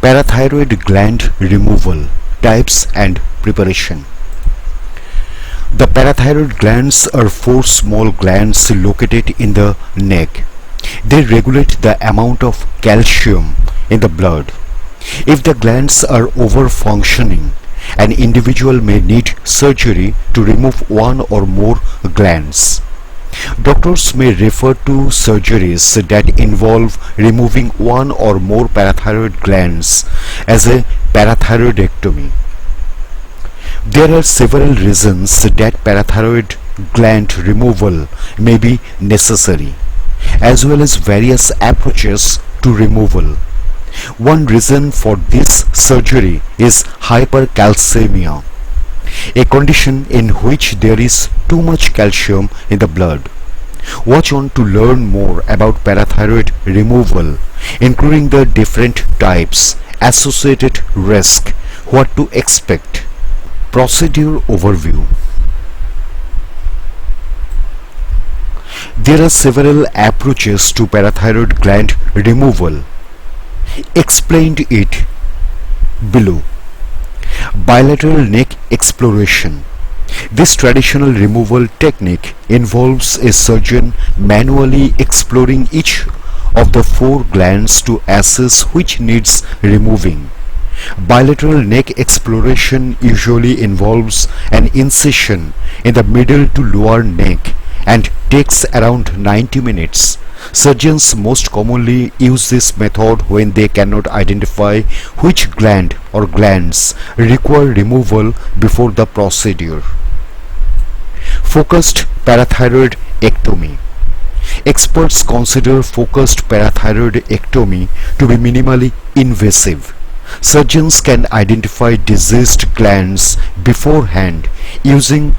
Parathyroid gland removal, types and preparation. The parathyroid glands are four small glands located in the neck. They regulate the amount of calcium in the blood. If the glands are over-functioning, an individual may need surgery to remove one or more glands. Doctors may refer to surgeries that involve removing one or more parathyroid glands as a parathyroidectomy. There are several reasons that parathyroid gland removal may be necessary, as well as various approaches to removal. One reason for this surgery is hypercalcemia, a condition in which there is too much calcium in the blood. Watch on to learn more about parathyroid removal, including the different types, associated risk, what to expect. Procedure overview. There are several approaches to parathyroid gland removal. Explained it below. Bilateral neck exploration. This traditional removal technique involves a surgeon manually exploring each of the four glands to assess which needs removing. Bilateral neck exploration usually involves an incision in the middle to lower neck and takes around 90 minutes. Surgeons most commonly use this method when they cannot identify which gland or glands require removal before the procedure. Focused parathyroidectomy. Experts consider focused parathyroidectomy to be minimally invasive. Surgeons can identify diseased glands beforehand using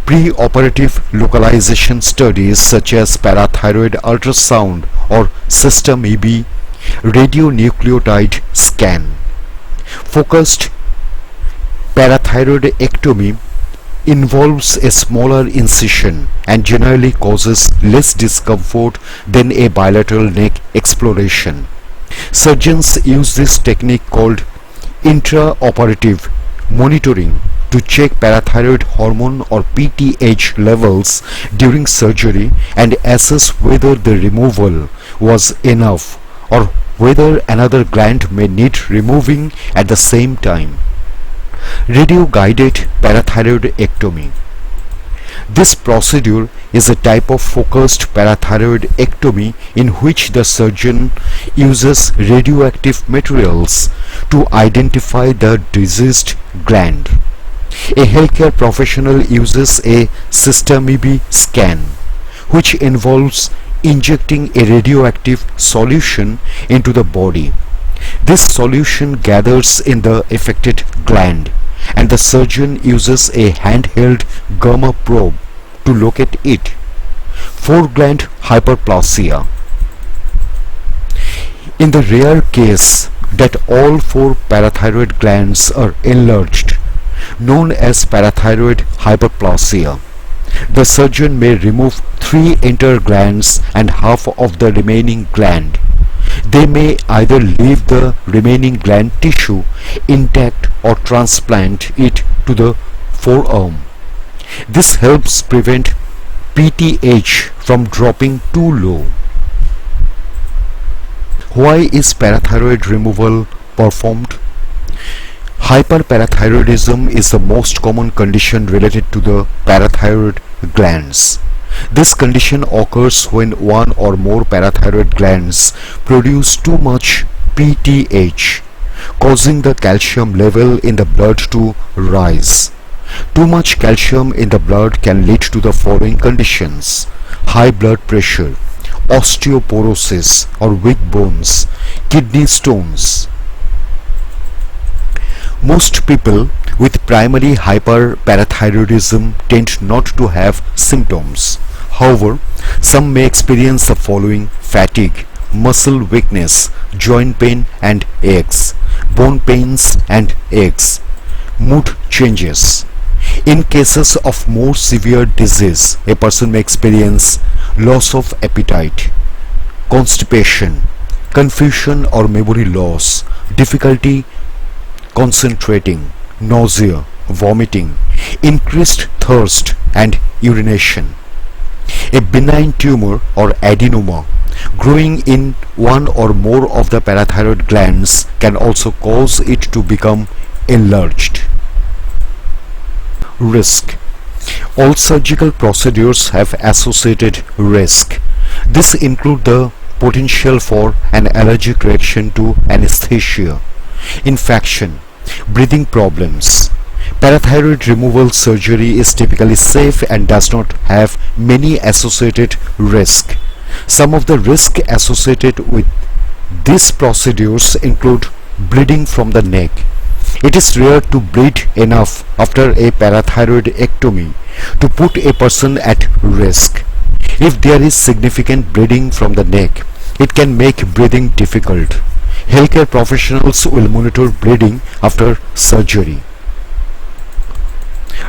pre-operative localization studies such as parathyroid ultrasound or system EB radionucleotide scan. Focused parathyroidectomy involves a smaller incision and generally causes less discomfort than a bilateral neck exploration. Surgeons use this technique called intraoperative monitoring to check parathyroid hormone or PTH levels during surgery and assess whether the removal was enough or whether another gland may need removing at the same time. Radio-guided parathyroidectomy. This procedure is a type of focused parathyroidectomy in which the surgeon uses radioactive materials to identify the diseased gland. A healthcare professional uses a system EB scan, which involves injecting a radioactive solution into the body. This solution gathers in the affected gland, and the surgeon uses a handheld gamma probe to locate it. Four-gland hyperplasia. In the rare case that all four parathyroid glands are enlarged, known as parathyroid hyperplasia, the surgeon may remove three entire glands and half of the remaining gland. They may either leave the remaining gland tissue intact or transplant it to the forearm. This helps prevent PTH from dropping too low. Why is parathyroid removal performed? Hyperparathyroidism is the most common condition related to the parathyroid glands. This condition occurs when one or more parathyroid glands produce too much PTH, causing the calcium level in the blood to rise. Too much calcium in the blood can lead to the following conditions: high blood pressure, osteoporosis or weak bones, kidney stones. Most people with primary hyperparathyroidism tend not to have symptoms. However, some may experience the following: fatigue, muscle weakness, joint pain and aches, bone pains and aches, mood changes. In cases of more severe disease, a person may experience loss of appetite, constipation, confusion or memory loss, difficulty concentrating, nausea, vomiting, increased thirst and urination. A benign tumor or adenoma growing in one or more of the parathyroid glands can also cause it to become enlarged. Risk. All surgical procedures have associated risk. This includes the potential for an allergic reaction to anesthesia, infection, breathing problems. Parathyroid removal surgery is typically safe and does not have many associated risks. Some of the risks associated with these procedures include bleeding from the neck. It is rare to bleed enough after a parathyroidectomy to put a person at risk. If there is significant bleeding from the neck, it can make breathing difficult. Healthcare professionals will monitor bleeding after surgery.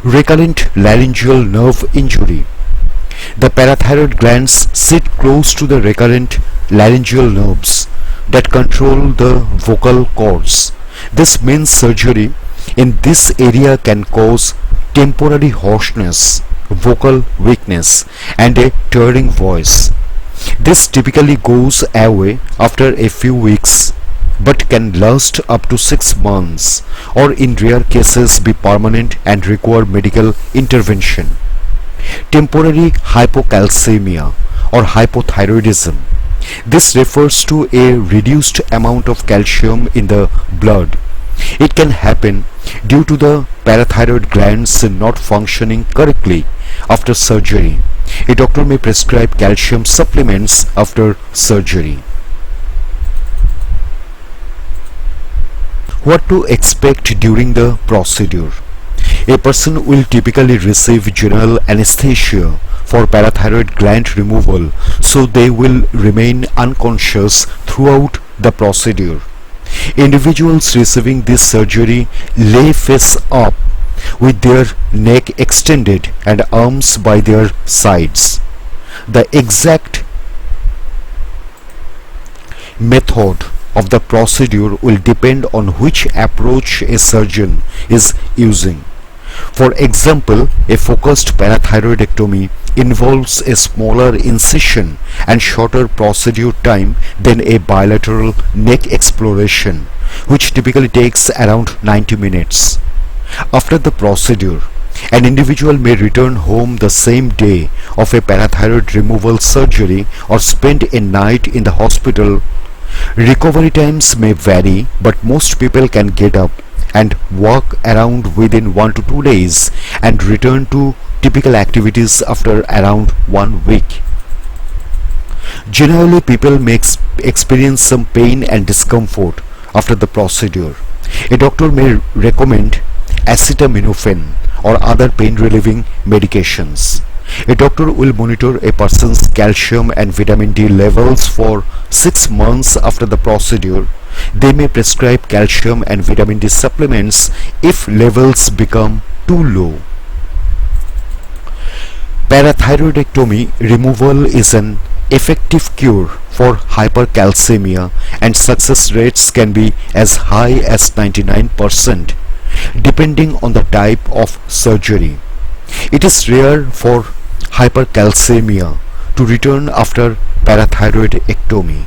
Recurrent laryngeal nerve injury. The parathyroid glands sit close to the recurrent laryngeal nerves that control the vocal cords. This means surgery in this area can cause temporary hoarseness, vocal weakness, and a tearing voice. This typically goes away after a few weeks, but can last up to 6 months or in rare cases be permanent and require medical intervention. Temporary hypocalcemia or hypothyroidism. This refers to a reduced amount of calcium in the blood. It can happen due to the parathyroid glands not functioning correctly after surgery. A doctor may prescribe calcium supplements after surgery. What to expect during the procedure? A person will typically receive general anesthesia for parathyroid gland removal, so they will remain unconscious throughout the procedure. Individuals receiving this surgery lay face up with their neck extended and arms by their sides. The exact method of the procedure will depend on which approach a surgeon is using. For example, a focused parathyroidectomy involves a smaller incision and shorter procedure time than a bilateral neck exploration, which typically takes around 90 minutes. After the procedure, an individual may return home the same day of a parathyroid removal surgery or spend a night in the hospital. Recovery times may vary, but most people can get up and walk around within 1 to 2 days and return to typical activities after around 1 week. Generally, people may experience some pain and discomfort after the procedure. A doctor may recommend acetaminophen or other pain-relieving medications. A doctor will monitor a person's calcium and vitamin D levels for 6 months after the procedure. They may prescribe calcium and vitamin D supplements if levels become too low. Parathyroidectomy removal is an effective cure for hypercalcemia, and success rates can be as high as 99%, depending on the type of surgery. It is rare for hypercalcemia to return after parathyroidectomy.